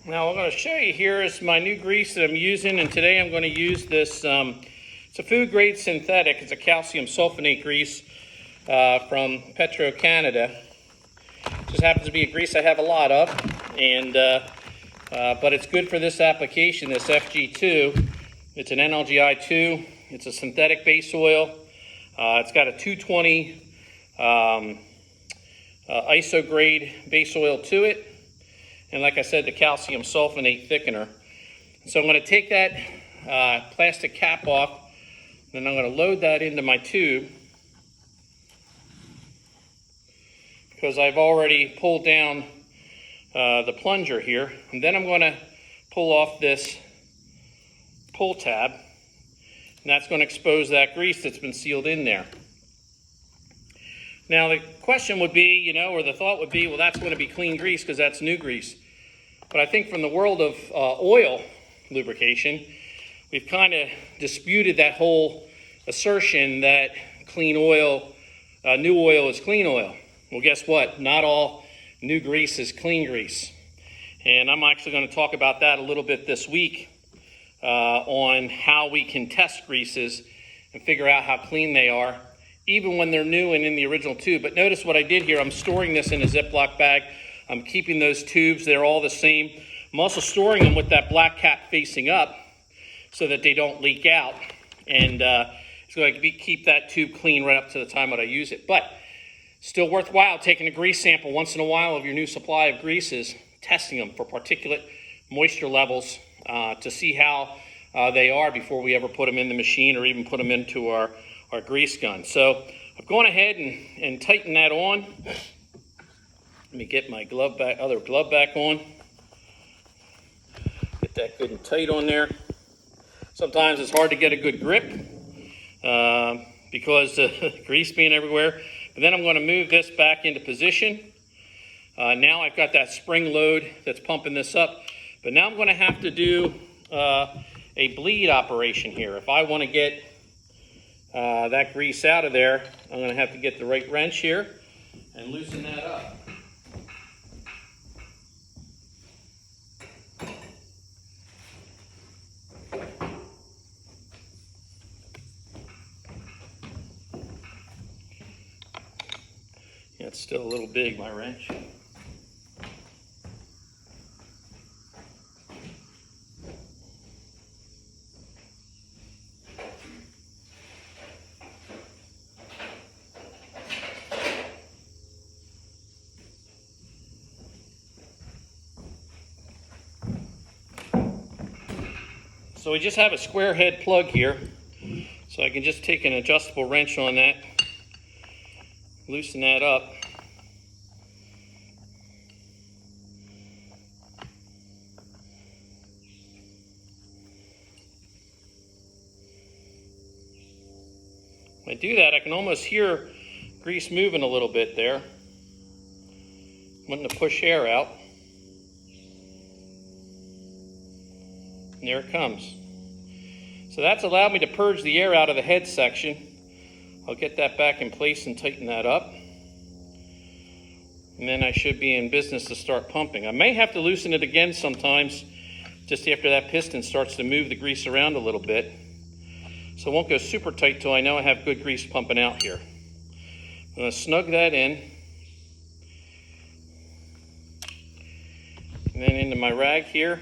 Now what I'm going to show you here is my new grease that I'm using, and today I'm going to use this, it's a food grade synthetic. It's a calcium sulfonate grease from Petro Canada. Just happens to be a grease I have a lot of, and but it's good for this application, this FG2. It's an NLGI2. It's a synthetic base oil. It's got a 220 ISO grade base oil to it. And like I said, the calcium sulfonate thickener. So I'm going to take that plastic cap off, and I'm going to load that into my tube because I've already pulled down the plunger here. And then I'm going to pull off this pull tab, and that's going to expose that grease that's been sealed in there. Now the question would be, or the thought would be, well, that's going to be clean grease because that's new grease. But I think from the world of oil lubrication, we've kind of disputed that whole assertion that clean oil, new oil is clean oil. Well, guess what? Not all new grease is clean grease. And I'm actually going to talk about that a little bit this week on how we can test greases and figure out how clean they are, even when they're new and in the original tube. But notice what I did here. I'm storing this in a Ziploc bag. I'm keeping those tubes. They're all the same. I'm also storing them with that black cap facing up so that they don't leak out. And it's going to keep that tube clean right up to the time that I use it. But still worthwhile taking a grease sample once in a while of your new supply of greases, testing them for particulate moisture levels to see how they are before we ever put them in the machine or even put them into our grease gun. So I've gone ahead and tightened that on. Let me get my other glove back on. Get that good and tight on there. Sometimes it's hard to get a good grip because the grease being everywhere. But then I'm going to move this back into position. Now I've got that spring load that's pumping this up. But now I'm going to have to do a bleed operation here. If I want to get that grease out of there, I'm going to have to get the right wrench here and loosen that up. Yeah, it's still a little big, my wrench. So we just have a square head plug here, so I can just take an adjustable wrench on that, loosen that up. When I do that, I can almost hear grease moving a little bit there. Wanting to push air out. And there it comes. So that's allowed me to purge the air out of the head section. I'll get that back in place and tighten that up. And then I should be in business to start pumping. I may have to loosen it again sometimes, just after that piston starts to move the grease around a little bit. So it won't go super tight till I know I have good grease pumping out here. I'm going to snug that in. And then into my rag here.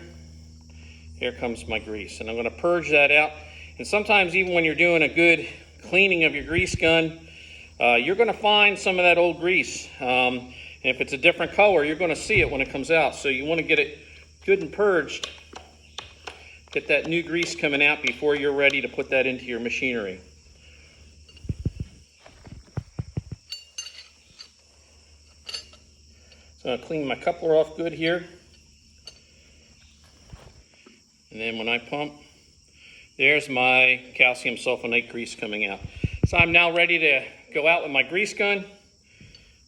Here comes my grease, and I'm going to purge that out. And sometimes even when you're doing a good cleaning of your grease gun, you're going to find some of that old grease. And if it's a different color, you're going to see it when it comes out. So you want to get it good and purged. Get that new grease coming out before you're ready to put that into your machinery. So I'm going to clean my coupler off good here. And then when I pump, there's my calcium sulfonate grease coming out. So I'm now ready to go out with my grease gun,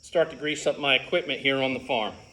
start to grease up my equipment here on the farm.